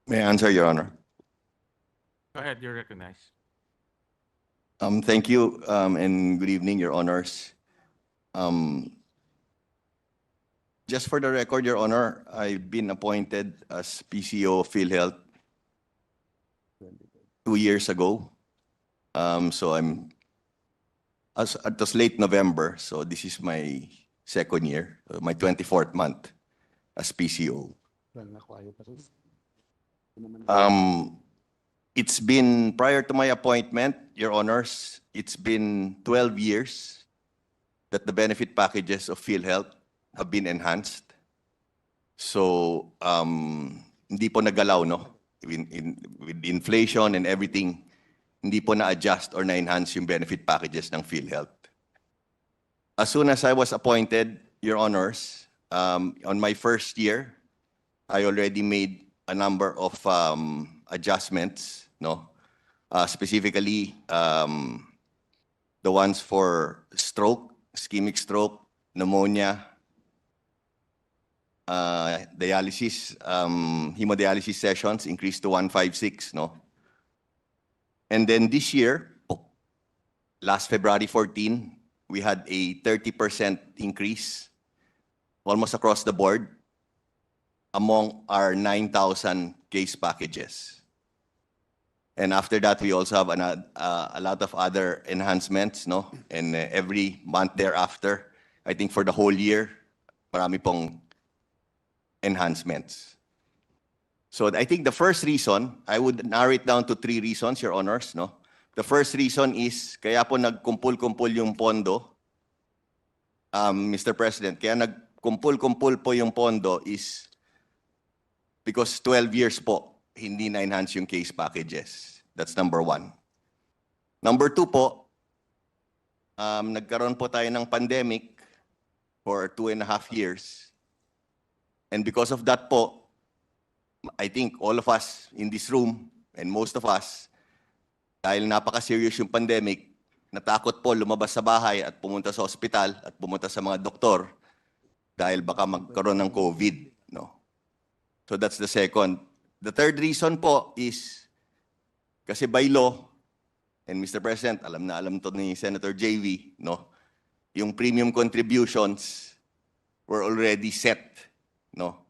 May I answer, Your Honor? Go ahead, you're recognized. Thank you, and good evening, Your Honors. Just for the record, Your Honor, I've been appointed as PCO of PhilHealth 2 years ago. So it was late November, so this is my second year, my 24th month as PCO. It's been, prior to my appointment, Your Honors, it's been 12 years that the benefit packages of PhilHealth have been enhanced. So, hindi po nagalaw, no? With inflation and everything, hindi po na-adjust or na-enhance yung benefit packages ng PhilHealth. As soon as I was appointed, Your Honors, on my first year, I already made a number of adjustments, no? Specifically, the ones for stroke, ischemic stroke, pneumonia, dialysis, hemodialysis sessions increased to 156, no? And then this year, last February 14, we had a 30% increase almost across the board among our 9,000 case packages. And after that, we also have a lot of other enhancements, no? And every month thereafter, I think for the whole year, marami pong enhancements. So I think the first reason, I would narrow it down to 3 reasons, Your Honors, no? The first reason is, kaya po nagkumpul-kumpul yung pondo, Mr. President, kaya nagkumpul-kumpul po yung pondo is because 12 years po, hindi na-enhance yung case packages. That's number 1. Number 2 po, nagkaroon po tayo ng pandemic for 2.5 years. And because of that po, I think all of us in this room and most of us, dahil napaka-serious yung pandemic, natakot po lumabas sa bahay at pumunta sa ospital at pumunta sa mga doktor dahil baka magkaroon ng COVID, no? So that's the second. The third reason po is kasi by law, and Mr. President, alam na alam to ni Senator JV, no? Yung premium contributions were already set, no?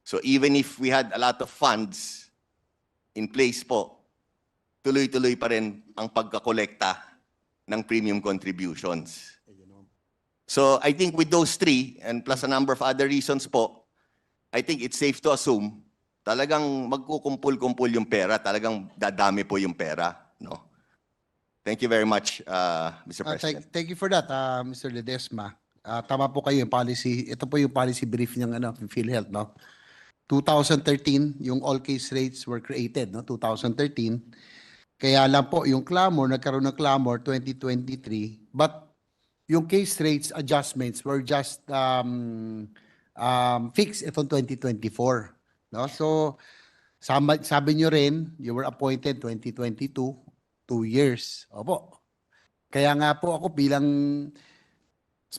So even if we had a lot of funds in place po, tuloy-tuloy pa rin ang pagkakolekta ng premium contributions. So I think with those 3 and plus a number of other reasons po, I think it's safe to assume talagang magkukumpul-kumpul yung pera, talagang dadami po yung pera, no? Thank you very much, Mr. President. Thank you for that, Mr. Ledesma. Tama po kayo yung policy. Ito po yung policy brief ng PhilHealth, no? 2013, yung all case rates were created, no? 2013. Kaya lang po, yung clamor, nagkaroon ng clamor 2023, but yung case rates adjustments were just fixed itong 2024. No? So, sabi nyo rin, you were appointed 2022, 2 years. Opo. Kaya nga po ako bilang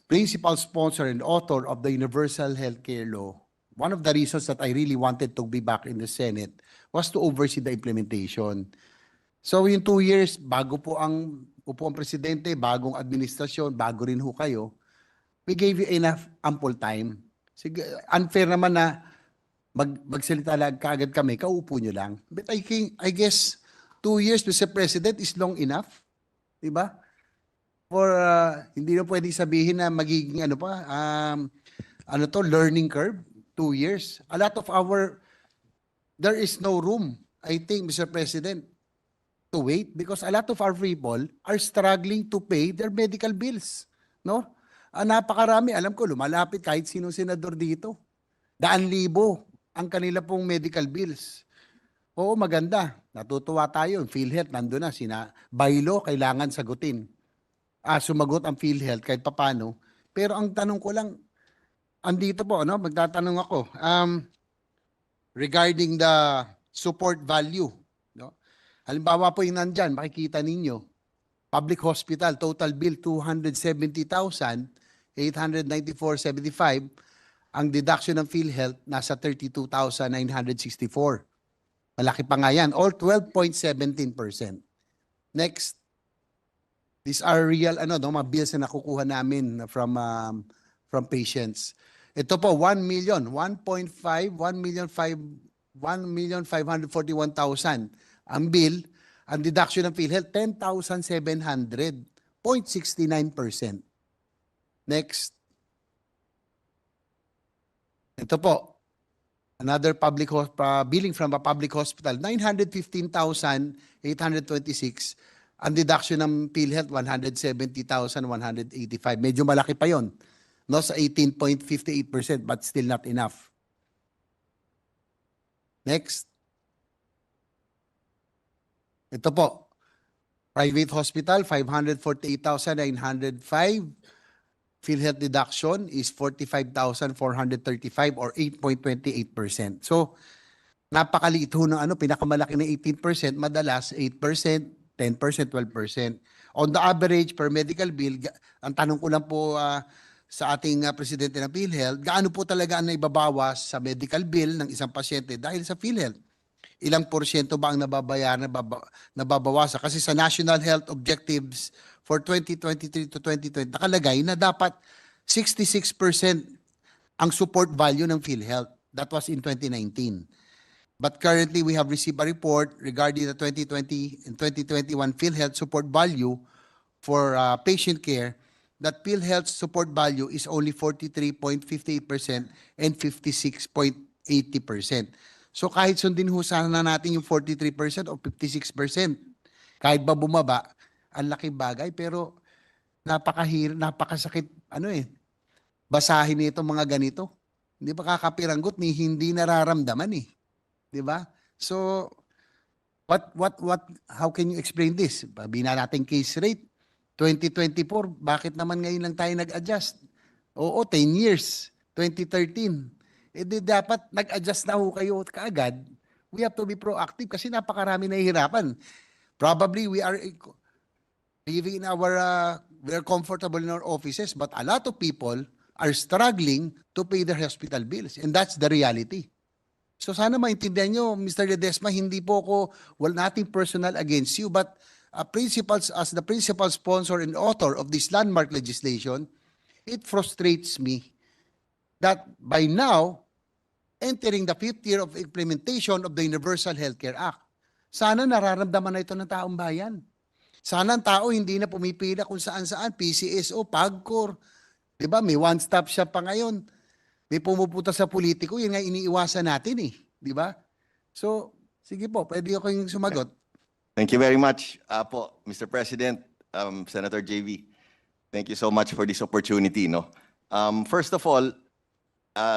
principal sponsor and author of the Universal Healthcare Law, one of the reasons that I really wanted to be back in the Senate was to oversee the implementation. So in 2 years, bago po ang presidente, bagong administrasyon, bago rin ho kayo, we gave you enough ample time. Sige, unfair naman na magsalita lang kaagad kami, kaupo nyo lang. But I guess 2 years, Mr. President, is long enough. Diba? For, hindi na pwedeng sabihin na magiging learning curve, 2 years. A lot of there is no room, I think, Mr. President, to wait because a lot of our people are struggling to pay their medical bills. No? Napakarami, alam ko, lumalapit kahit sino senador dito. 1,000,000 ang kanila pong medical bills. Oo, maganda. Natutuwa tayo. PhilHealth, nandun na. By law, kailangan sagutin. Sumagot ang PhilHealth kahit papano. Pero ang tanong ko lang, andito po, no? Magtatanong ako. Regarding the support value. No? Halimbawa po yung nandyan, makikita ninyo. Public hospital, total bill 270,894.75. Ang deduction ng PhilHealth nasa 32,964. Malaki pa nga yan, or 12.17%. Next, these are real mga bills na nakukuha namin from patients. Ito po 1,541,000 ang bill, ang deduction ng PhilHealth 10,700, 0.69%. Next. Ito po, another billing from a public hospital, 915,826. Ang deduction ng PhilHealth, 170,185. Medyo malaki pa yon, no, sa 18.58%, but still not enough. Next. Ito po, private hospital, 548,905. PhilHealth deduction is 45,435 or 8.28%. So, napakaliit ho ng pinakamalaki na 18%, madalas 8%, 10%, 12%. On the average per medical bill, ang tanong ko lang po sa ating presidente ng PhilHealth, gaano po talaga ang naibabawas sa medical bill ng isang pasyente dahil sa PhilHealth? Ilang porsyento ba ang nababawasan? Kasi sa National Health Objectives for 2023 to 2020, nakalagay na dapat 66% ang support value ng PhilHealth. That was in 2019. But currently, we have received a report regarding the 2020 and 2021 PhilHealth support value for patient care, that PhilHealth support value is only 43.58% and 56.80%. So kahit sundin ho sana natin yung 43% o 56%, kahit ba bumaba, ang laki bagay, pero napakasakit, basahin nito mga ganito. Hindi ba kakapiranggot ni hindi nararamdaman eh. Di ba? So, how can you explain this? Babina natin case rate. 2024, bakit naman ngayon lang tayo nag-adjust? Oo, 10 years. 2013. Di dapat nag-adjust na ho kayo kaagad. We have to be proactive kasi napakarami nahihirapan. Probably we are living in we're comfortable in our offices, but a lot of people are struggling to pay their hospital bills. And that's the reality. So sana maintindihan nyo, Mr. Ledesma, hindi po ako, nothing personal against you, but principals, as the principal sponsor and author of this landmark legislation, it frustrates me that by now, entering the 5th year of implementation of the Universal Healthcare Act, sana nararamdaman na ito ng taong bayan. Sana ang tao hindi na pumipila kung saan-saan, PCSO, PAGCOR, di ba? May one-stop shop pa ngayon. May pumupunta sa politiko, yun nga iniiwasan natin eh. Di ba? So, sige po, pwede ako yung sumagot. Thank you very much po, Mr. President, Senator JV. Thank you so much for this opportunity. No? First of all,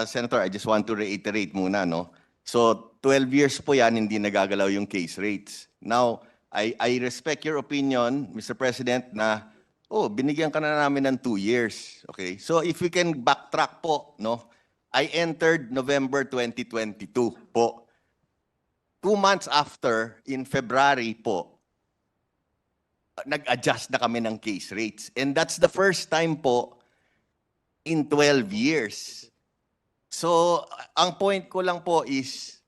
Senator, I just want to reiterate muna. No? So, 12 years po yan, hindi nagagalaw yung case rates. Now, I respect your opinion, Mr. President, na binigyan ka na namin ng 2 years. Okay? So, if we can backtrack po, no? I entered November 2022 po. 2 months after, in February po, nag-adjust na kami ng case rates. And that's the first time po in 12 years. So, ang point ko lang po is,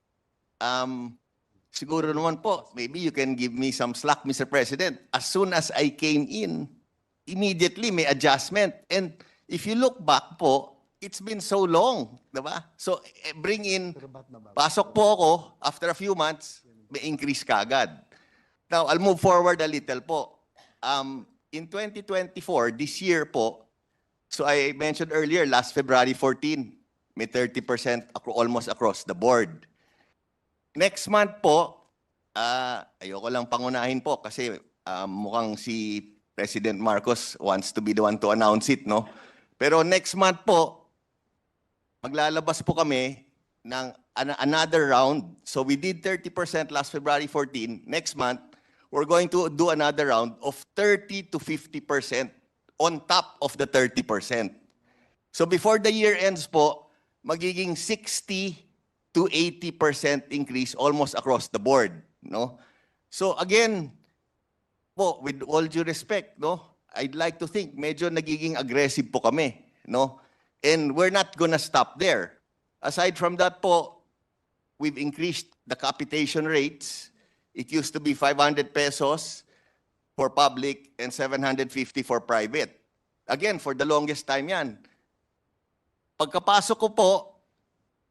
siguro naman po, maybe you can give me some slack, Mr. President. As soon as I came in, immediately may adjustment. And if you look back po, it's been so long, diba? So, bring in, pasok po ako, after a few months, may increase kagad. Now, I'll move forward a little po. In 2024, this year po, so I mentioned earlier, last February 14, may 30% almost across the board. Next month po, ayoko lang pangunahin po kasi mukhang si President Marcos wants to be the one to announce it, no? Pero next month po, maglalabas po kami ng another round. So we did 30% last February 14. Next month, we're going to do another round of 30 to 50% on top of the 30%. So before the year ends po, magiging 60 to 80% increase almost across the board, no? So again, po, with all due respect, no, I'd like to think medyo nagiging aggressive po kami, no? And we're not gonna stop there. Aside from that po, we've increased the capitation rates. It used to be 500 pesos for public and 750 for private. Again, for the longest time yan. Pagkapasok ko po,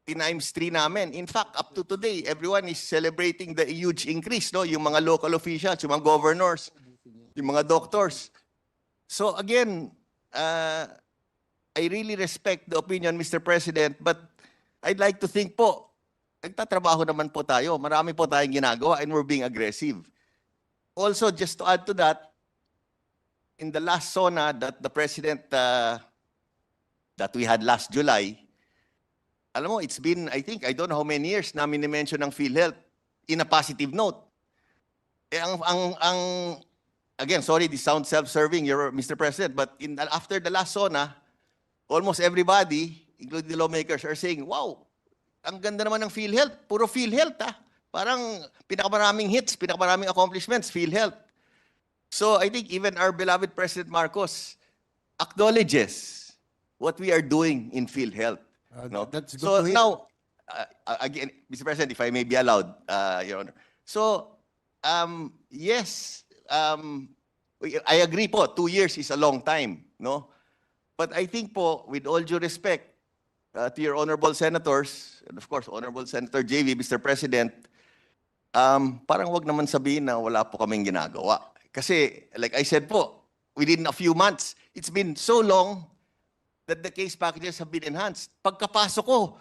times 3 namin. In fact, up to today, everyone is celebrating the huge increase, no? Yung mga local officials, yung mga governors, yung mga doctors. So again, I really respect the opinion, Mr. President, but I'd like to think po, nagtatrabaho naman po tayo. Marami po tayong ginagawa and we're being aggressive. Also, just to add to that, in the last SONA that the President, that we had last July, alam mo, it's been, I think, I don't know how many years namin ni-mention ng PhilHealth in a positive note. Eh, again, sorry, this sounds self-serving, Mr. President, but after the last SONA, almost everybody, including the lawmakers, are saying, wow, ang ganda naman ng PhilHealth. Puro PhilHealth, ah. Parang pinakamaraming hits, pinakamaraming accomplishments, PhilHealth. So I think even our beloved President Marcos acknowledges what we are doing in PhilHealth. No? That's good So to hear. now, again, Mr. President, if I may be allowed, Your Honor. So, yes, I agree po, 2 years is a long time, no? But I think po, with all due respect to your honorable senators, and of course, Honorable Senator JV, Mr. President, parang wag naman sabihin na wala po kaming ginagawa. Kasi, like I said po, within a few months, it's been so long that the case packages have been enhanced. Pagkapasok ko,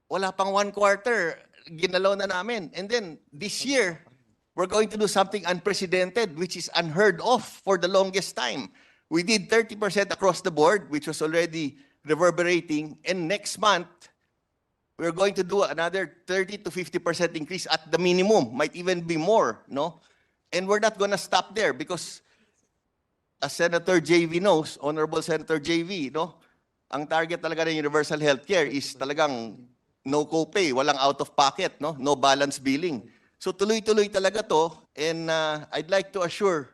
wala pang 1 quarter, ginalaw na namin. And then, this year, we're going to do something unprecedented, which is unheard of for the longest time. We did 30% across the board, which was already reverberating. And next month, we're going to do another 30 to 50% increase at the minimum, might even be more, no? And we're not gonna stop there because as Senator JV knows, Honorable Senator JV, no? Ang target talaga ng universal healthcare is talagang no copay, walang out of pocket, no? No balance billing. So tuloy-tuloy talaga to, and I'd like to assure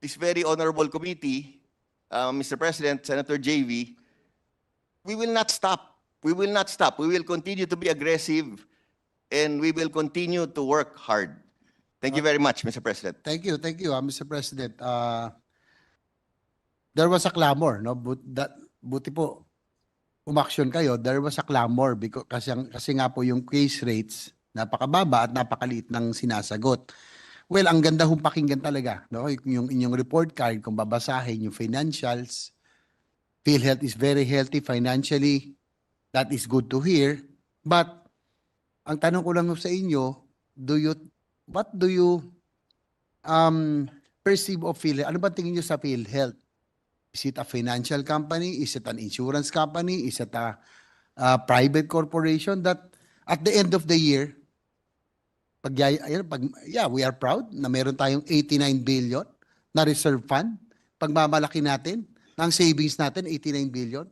this very honorable committee, Mr. President, Senator JV, we will not stop. We will not stop. We will continue to be aggressive and we will continue to work hard. Thank you very much, Mr. President. Thank you, Mr. President. There was a clamor, no? Buti po, umaksyon kayo. There was a clamor because kasi nga po yung case rates napakababa at napakaliit ng sinasagot. Well, ang ganda hong pakinggan talaga, no? Yung inyong report card, kung babasahin yung financials, PhilHealth is very healthy financially. That is good to hear. But ang tanong ko lang sa inyo, what do you perceive of PhilHealth? Ano ba tingin nyo sa PhilHealth? Is it a financial company? Is it an insurance company? Is it a private corporation that at the end of the year, we are proud na meron tayong 89 billion na reserve fund. Pagmamalaki natin, ng savings natin, 89 billion.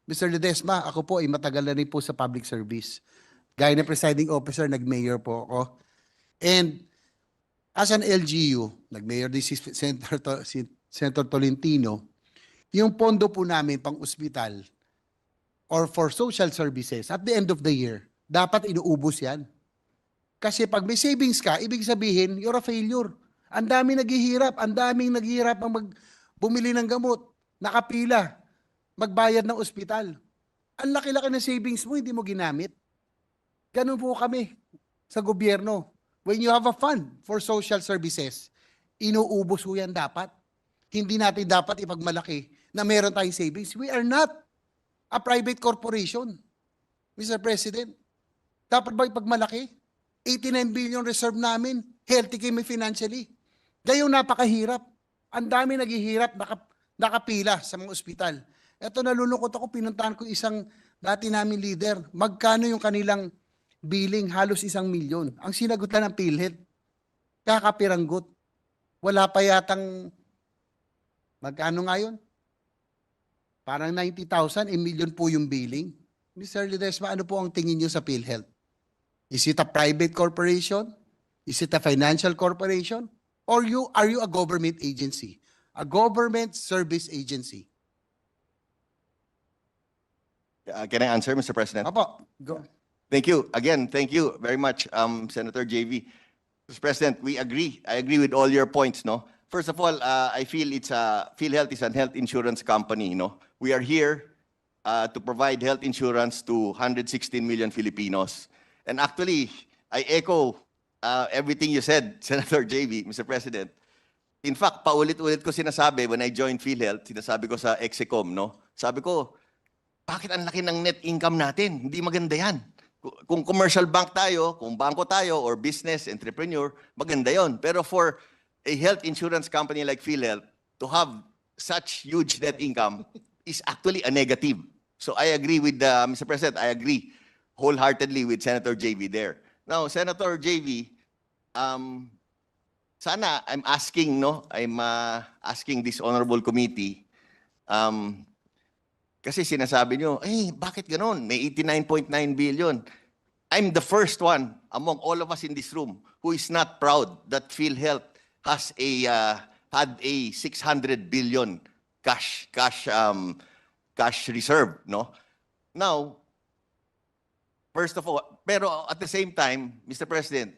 Mr. Ledesma, ako po ay matagal na rin po sa public service. Gaya ng presiding officer, nag-mayor po ako. And as an LGU, nag-mayor din si Senator Tolentino, yung pondo po namin pang ospital or for social services, at the end of the year, dapat inuubos yan. Kasi pag may savings ka, ibig sabihin, you're a failure. Ang daming naghihirap ang bumili ng gamot, nakapila, magbayad ng ospital. Ang laki-laki ng savings mo, hindi mo ginamit. Ganun po kami sa gobyerno. When you have a fund for social services, inuubos po yan dapat. Hindi natin dapat ipagmalaki na meron tayong savings. We are not a private corporation, Mr. President. Dapat ba ipagmalaki? 89 billion reserve namin, healthy kami financially. Gayong napakahirap. Ang dami naghihirap, nakapila sa mga ospital. Ito, nalulungkot ako, pinuntahan ko isang dati namin leader. Magkano yung kanilang billing? Halos 1 milyon. Ang sinagot lang ng PhilHealth, kakapiranggot. Wala pa yatang, magkano nga yun? Parang 90,000, 1 million po yung billing. Mr. Ledesma, ano po ang tingin nyo sa PhilHealth? Is it a private corporation? Is it a financial corporation? Or are you a government agency? A government service agency? Can I answer, Mr. President? Apo, go. Thank you. Again, thank you very much, Senator JV. Mr. President, we agree. I agree with all your points, no? First of all, I feel PhilHealth is a health insurance company, no? We are here to provide health insurance to 116 million Filipinos. And actually, I echo everything you said, Senator JV, Mr. President. In fact, paulit-ulit ko sinasabi when I joined PhilHealth, sinasabi ko sa Execom, no? Sabi ko, bakit ang laki ng net income natin? Hindi maganda yan. Kung commercial bank tayo, kung bangko tayo, or business, entrepreneur, maganda yon. Pero for a health insurance company like PhilHealth to have such huge net income is actually a negative. So I agree with, Mr. President, I agree wholeheartedly with Senator JV there. Now, Senator JV, sana I'm asking, no? I'm asking this honorable committee, kasi sinasabi nyo, bakit ganon? May 89.9 billion. I'm the first one among all of us in this room who is not proud that PhilHealth has had a 600 billion cash reserve, no? Now, first of all, pero at the same time, Mr. President,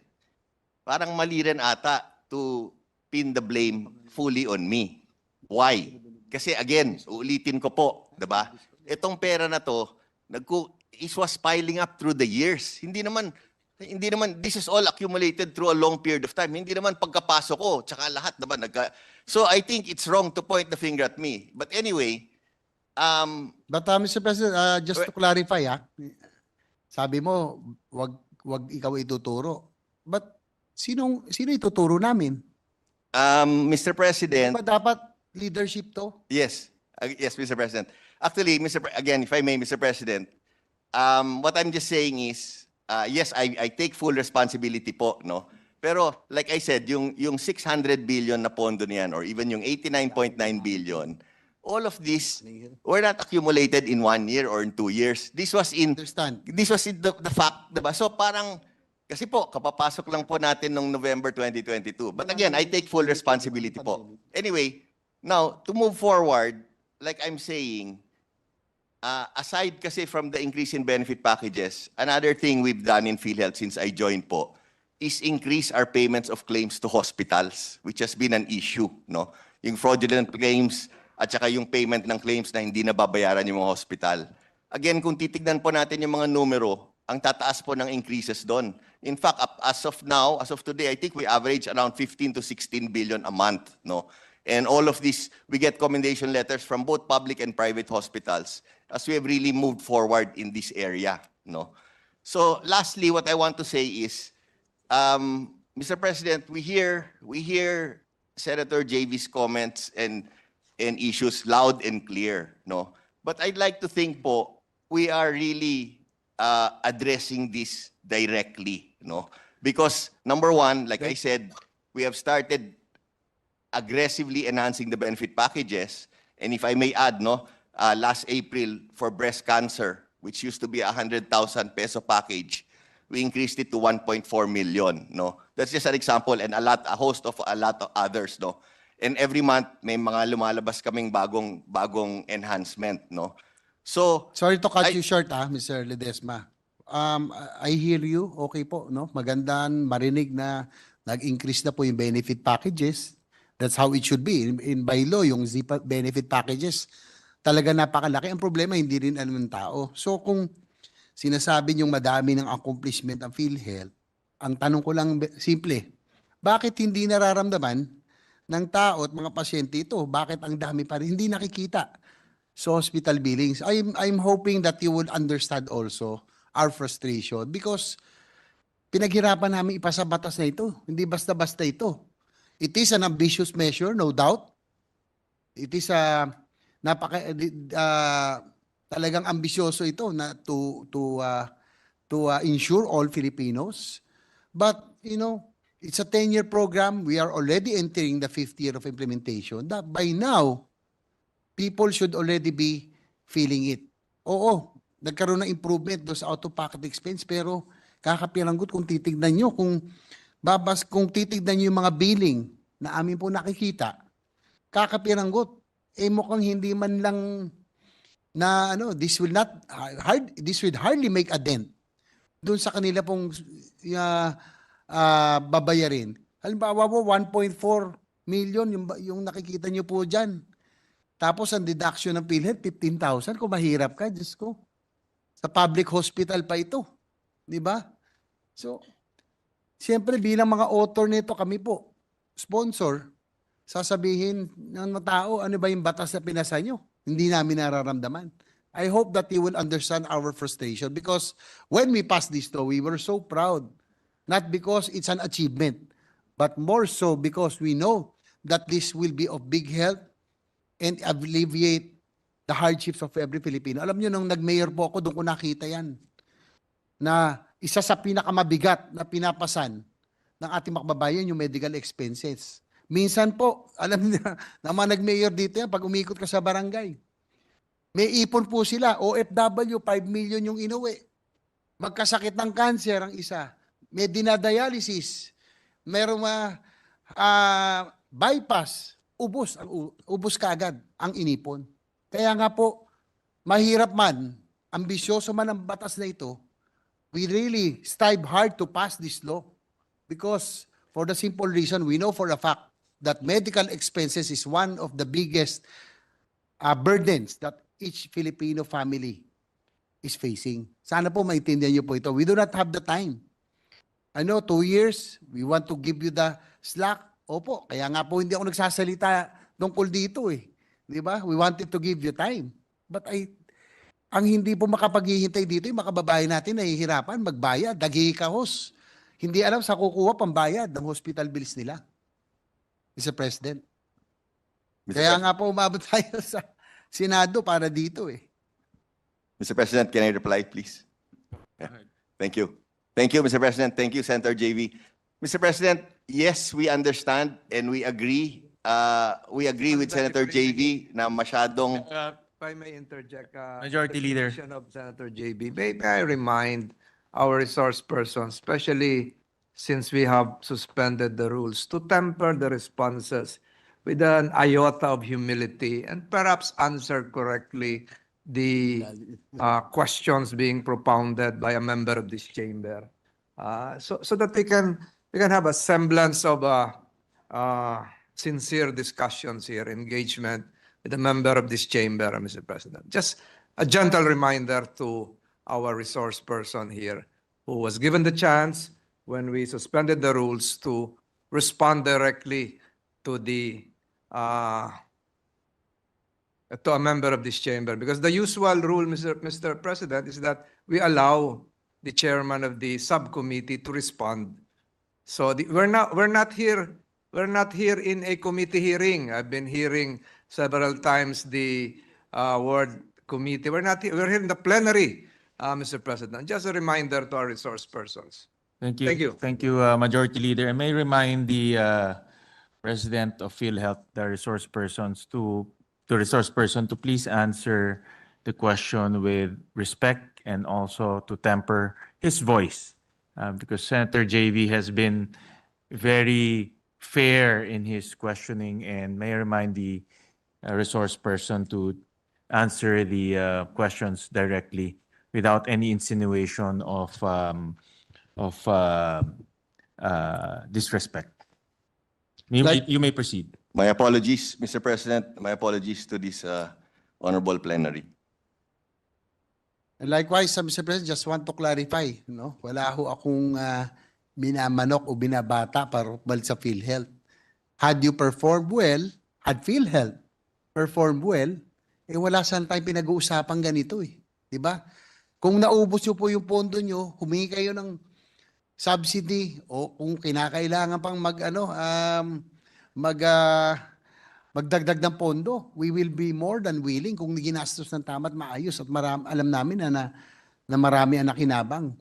parang mali rin ata to pin the blame fully on me. Why? Kasi again, uulitin ko po, 'di ba? Itong pera na to, it was piling up through the years. Hindi naman this is all accumulated through a long period of time. Hindi naman pagkapasok ko, tsaka lahat, 'di ba? So I think it's wrong to point the finger at me. But anyway, But Mr. President, just to clarify, sabi mo, wag ikaw ituturo. But sino ituturo namin? Mr. President, Ba dapat leadership to? yes. Yes, Mr. President. Actually, again, if I may, Mr. President, what I'm just saying is, yes, I take full responsibility po, no? Pero like I said, yung 600 billion na pondo niyan or even yung 89.9 billion, all of this were not accumulated in 1 year or in 2 years. This was in Understand? the fact, diba? So parang, kasi po, kapapasok lang po natin noong November 2022. But again, I take full responsibility po. Anyway, now, to move forward, like I'm saying, aside kasi from the increase in benefit packages, another thing we've done in PhilHealth since I joined po is increase our payments of claims to hospitals, which has been an issue, no? Yung fraudulent claims at saka yung payment ng claims na hindi nababayaran yung mga hospital. Again, kung titignan po natin yung mga numero, ang tataas po ng increases doon. In fact, as of now, as of today, I think we average around 15 to 16 billion a month, no? And all of this, we get commendation letters from both public and private hospitals as we have really moved forward in this area, no? So lastly, what I want to say is, Mr. President, we hear Senator JV's comments and issues loud and clear, no? But I'd like to think po, we are really addressing this directly, no? Because number one, like I said, we have started aggressively enhancing the benefit packages. And if I may add, no, last April for breast cancer, which used to be a 100,000 peso package, we increased it to 1.4 million, no? That's just an example and a lot of others, no? And every month may mga lumalabas kaming bagong enhancement, no? So Sorry to cut you short, Mr. Ledesma. I hear you. Okay po, no? Magandang marinig na nag-increase na po yung benefit packages. That's how it should be. In by law, yung ZPA benefit packages, talaga napakalaki. Ang problema, hindi rin alam ng tao. So kung sinasabi niyong madami ng accomplishment ang PhilHealth, ang tanong ko lang simple, bakit hindi nararamdaman ng tao at mga pasyente ito? Bakit ang dami pa rin hindi nakikita sa hospital billings? I'm hoping that you would understand also our frustration because pinaghirapan namin ipasa batas na ito. Hindi basta-basta ito. It is an ambitious measure, no doubt. It is talagang ambisyoso ito na to ensure all Filipinos. But you know, it's a 10-year program. We are already entering the 5th year of implementation. That by now, people should already be feeling it. Oo, nagkaroon ng improvement do sa out-of-pocket expense, pero kakapiranggot kung titignan nyo, kung titignan nyo yung mga billing na amin po nakikita, kakapiranggot, mukhang hindi man lang na this will hardly make a dent doon sa kanila pong babayarin. Halimbawa po, 1.4 million yung nakikita nyo po dyan. Tapos ang deduction ng PhilHealth, 15,000. Kung mahirap ka, Diyos ko. Sa public hospital pa ito. Di ba? So, siyempre bilang mga author nito kami po, sponsor, sasabihin ng mga tao, ano ba yung batas na pinasa nyo? Hindi namin nararamdaman. I hope that you will understand our frustration because when we passed this law, we were so proud. Not because it's an achievement, but more so because we know that this will be of big help and alleviate the hardships of every Filipino. Alam nyo, nung nag-mayor po ako, doon ko nakita yan. Na isa sa pinakamabigat na pinapasan ng ating makababayan yung medical expenses. Minsan po, alam niyo, na mga nag-mayor dito yan, pag umikot ka sa barangay, may ipon po sila, OFW, 5 million yung inuwi. Magkasakit ng cancer ang isa. May dinadialysis. Merong bypass. Ubos kaagad ang inipon. Kaya nga po, mahirap man, ambisyoso man ang batas na ito, we really strive hard to pass this law. Because for the simple reason, we know for a fact that medical expenses is one of the biggest burdens that each Filipino family is facing. Sana po maintindihan niyo po ito. We do not have the time. I know, 2 years, we want to give you the slack. Opo, kaya nga po hindi ako nagsasalita tungkol dito eh. Di ba? We wanted to give you time. But ang hindi po makapaghihintay dito, yung makababayan natin nahihirapan, magbayad, dagihikahos. Hindi alam sa kukuha pambayad ng hospital bills nila. Mr. President. Kaya nga po umabot tayo sa Senado para dito eh. Mr. President, can I reply, please? Yeah. Thank you. Thank you, Mr. President. Thank you, Senator JV. Mr. President, yes, we understand and we agree. We agree with Senator JV na masyadong... If I may interject, Majority Leader. intervention of Senator JB, may I remind our resource persons, especially since we have suspended the rules, to temper the responses with an iota of humility and perhaps answer correctly the questions being propounded by a member of this chamber, so that we can have a semblance of sincere discussions here, engagement with a member of this chamber, Mr. President. Just a gentle reminder to our resource person here, who was given the chance when we suspended the rules to respond directly to to a member of this chamber, because the usual rule, Mr. President, is that we allow the chairman of the subcommittee to respond. So we're not here in a committee hearing. I've been hearing several times the word committee. We're here in the plenary, Mr. President. Just a reminder to our resource persons. Thank you. Thank you. Thank you, Majority Leader. I may remind the President of PhilHealth, the resource person, to please answer the question with respect and also to temper his voice, because Senator JV has been very fair in his questioning, and may I remind the resource person to answer the questions directly without any insinuation of disrespect. You may proceed. My apologies, Mr. President. My apologies to this honorable plenary. And likewise, Mr. President, just want to clarify, no? Wala ho akong minamanok o binabata para sa PhilHealth. Had you performed well, had PhilHealth performed well, wala saan tayong pinag-uusapang ganito eh. Diba? Kung naubos nyo po yung pondo nyo, humingi kayo ng subsidy o kung kinakailangan pang magdagdag ng pondo, we will be more than willing kung ginastos ng tama at maayos at alam namin na marami ang nakinabang.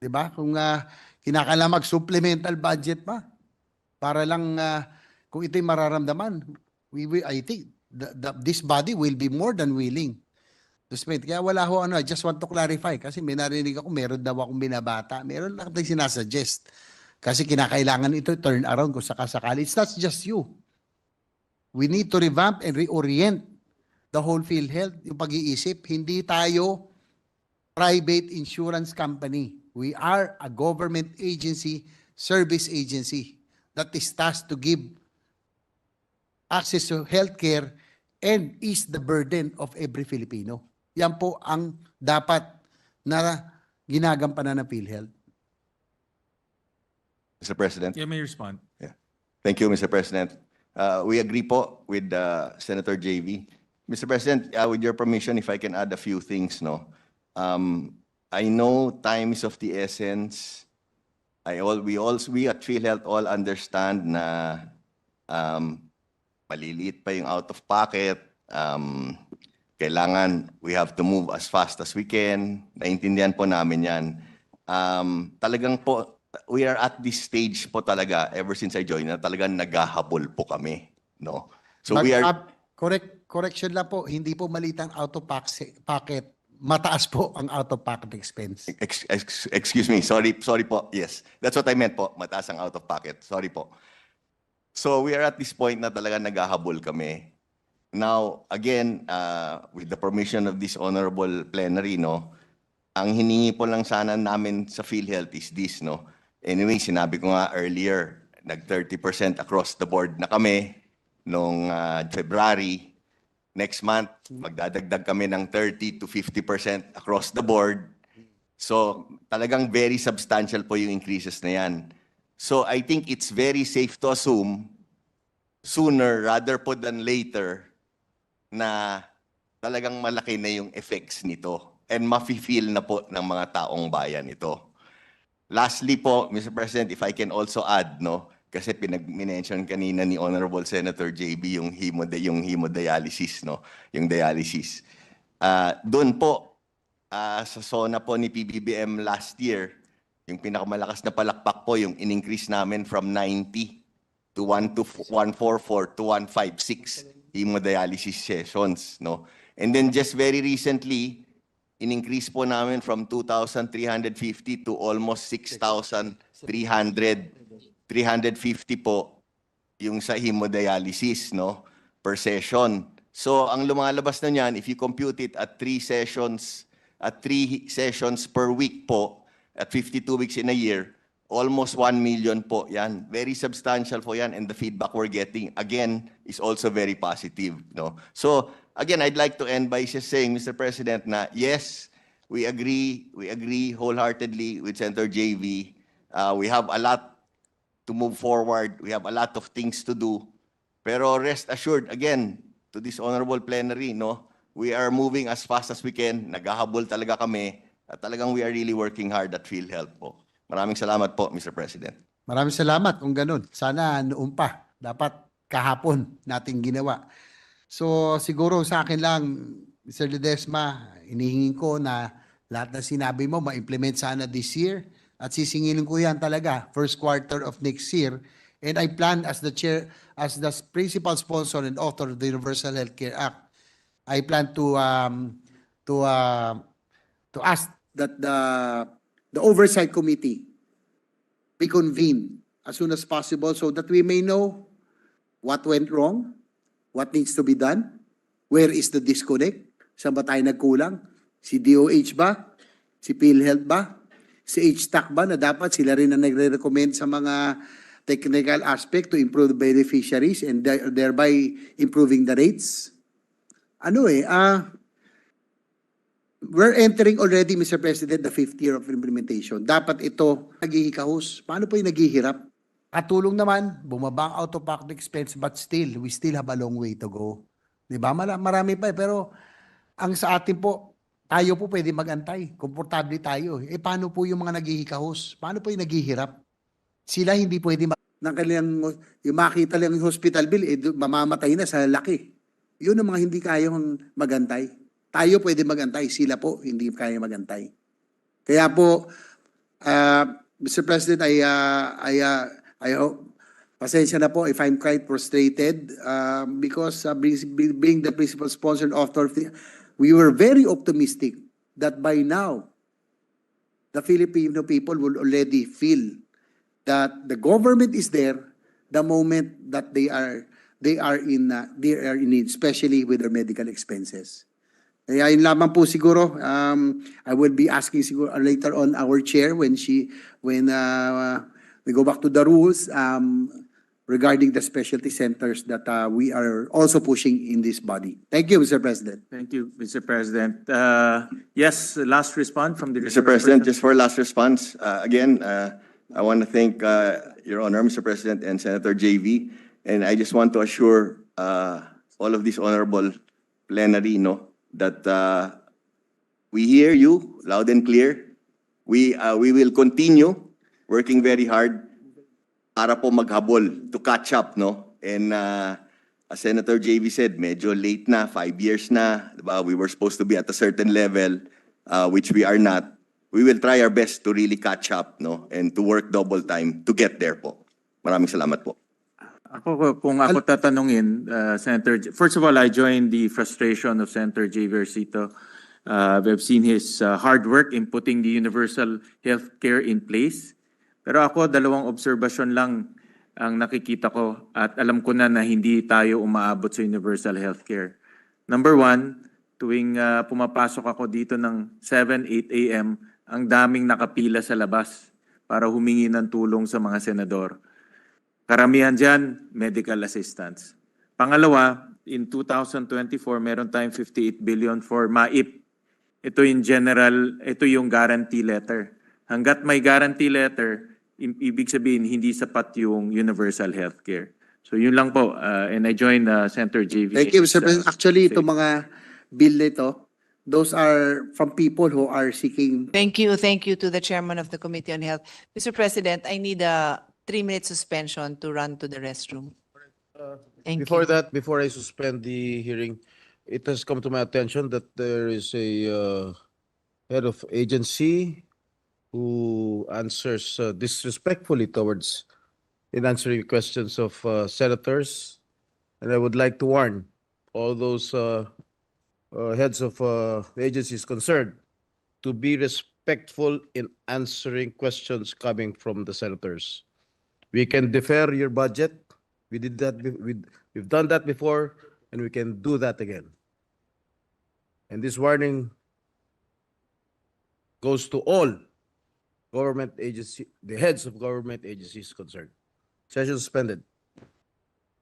Diba? Kung kinakailangan mag-supplemental budget pa para lang kung ito'y mararamdaman, I think this body will be more than willing to spend. Kaya wala ho I just want to clarify kasi may narinig ako, meron daw akong binabata, meron lang tayong sinasuggest. Kasi kinakailangan ito turn around kung sakasakali. It's not just you. We need to revamp and reorient the whole PhilHealth, yung pag-iisip. Hindi tayo private insurance company. We are a government agency, service agency that is tasked to give access to healthcare and ease the burden of every Filipino. Yan po ang dapat na ginagampanan ng PhilHealth. Mr. President. You may respond. Thank you, Mr. President. We agree po with Senator JV. Mr. President, with your permission, if I can add a few things, no? I know time is of the essence. We at PhilHealth all understand na maliliit pa yung out of pocket. Kailangan we have to move as fast as we can. Naintindihan po namin yan. Talagang po, we are at this stage po talaga, ever since I joined, na talagang naghahabol po kami. No? So we are... Correction lang po, hindi po maliit ang out of pocket. Mataas po ang out of pocket expense. Excuse me, sorry po. Yes, that's what I meant po. Mataas ang out of pocket. Sorry po. So we are at this point na talaga naghahabol kami. Now, again, with the permission of this honorable plenary, no, ang hiningi po lang sana namin sa PhilHealth is this, no. Anyway, sinabi ko nga earlier, nag 30% across the board na kami noong February. Next month, magdadagdag kami ng 30 to 50% across the board. So, talagang very substantial po yung increases na yan. So, I think it's very safe to assume sooner rather po than later na talagang malaki na yung effects nito and mafe-feel na po ng mga taong bayan ito. Lastly po, Mr. President, if I can also add, no, kasi pinag-mention kanina ni Honorable Senator JB yung hemodialysis, no, yung dialysis. Doon po, sa SONA po ni PBBM last year, yung pinakamalakas na palakpak po, yung in-increase namin from 90 to 144 to 156 hemodialysis sessions, no. And then just very recently, in-increase po namin from 2,350 to almost 6,300. 350 po yung sa hemodialysis, no, per session. So ang lumalabas na niyan, if you compute it at 3 sessions per week po, at 52 weeks in a year, almost 1 million po yan. Very substantial po yan, and the feedback we're getting, again, is also very positive, no. So again, I'd like to end by just saying, Mr. President, na yes, we agree wholeheartedly with Senator JV. We have a lot to move forward. We have a lot of things to do. Pero rest assured, again, to this honorable plenary, no, we are moving as fast as we can. Naghahabol talaga kami. At talagang we are really working hard at PhilHealth po. Maraming salamat po, Mr. President. Maraming salamat kung ganun. Sana noon pa. Dapat kahapon natin ginawa. So siguro sa akin lang, Mr. Ledesma, inihingin ko na lahat na sinabi mo ma-implement sana this year. At sisingilin ko yan talaga, first quarter of next year. And I plan as the chair, as the principal sponsor and author of the Universal Healthcare Act, I plan to ask that the oversight committee be convened as soon as possible so that we may know what went wrong, what needs to be done, where is the disconnect, saan ba tayo nagkulang, si DOH ba, si PhilHealth ba, si HTAC ba na dapat sila rin na nagre-recommend sa mga technical aspect to improve the beneficiaries and thereby improving the rates? We're entering already, Mr. President, the 5th year of implementation. Dapat ito naghihikahos. Paano po yung naghihirap? Katulong naman, bumaba ang out-of-pocket expense, but still, we still have a long way to go. Diba? Marami pa pero ang sa atin po, tayo po pwede magantay. Komportable tayo. Paano po yung mga naghihikahos? Paano po yung naghihirap? Sila hindi pwede yung makita lang yung hospital bill, mamamatay na sa laki. Yun ang mga hindi kayang magantay. Tayo pwede magantay. Sila po hindi kaya magantay. Kaya po, Mr. President, I hope, pasensya na po if I'm quite frustrated because being the principal sponsor and author of we were very optimistic that by now, the Filipino people will already feel that the government is there the moment that they are in need, especially with their medical expenses. Kaya yun lamang po siguro. I will be asking siguro later on our chair when we go back to the rules regarding the specialty centers that we are also pushing in this body. Thank you, Mr. President. Thank you, Mr. President. Yes, last response from the Mr. resource President, person. just for last response, again, I want to thank Your Honor, Mr. President, and Senator JV. And I just want to assure all of this honorable plenary, that we hear you loud and clear. We will continue working very hard para po maghabol to catch up, And as Senator JV said, medyo late na, 5 years na. Diba? We were supposed to be at a certain level, which we are not. We will try our best to really catch up, and to work double time to get there po. Maraming salamat po. Kung ako tatanungin, first of all, I join the frustration of Senator J. Versito. We've seen his hard work in putting the universal health care in place. Pero ako, dalawang obserbasyon lang ang nakikita ko at alam ko na hindi tayo umaabot sa universal health care. Number one, tuwing pumapasok ako dito ng 7, 8 a.m., ang daming nakapila sa labas para humingi ng tulong sa mga senador. Karamihan dyan, medical assistance. Pangalawa, in 2024, meron tayong 58 billion for MAIP. Ito yung guarantee letter. Hanggat may guarantee letter, ibig sabihin, hindi sapat yung universal healthcare. So yun lang po. And I join Senator JV. Thank you, Mr. President. Actually, itong mga bill nito, those are from people who are seeking. Thank you to the chairman of the Committee on Health. Mr. President, I need a 3-minute suspension to run to the restroom. Thank Before you. that, before I suspend the hearing, it has come to my attention that there is a head of agency who answers disrespectfully towards in answering questions of senators. And I would like to warn all those heads of agencies concerned to be respectful in answering questions coming from the senators. We can defer your budget. We did that. We've done that before, and we can do that again. And this warning goes to all government agency, the heads of government agencies concerned. Session suspended.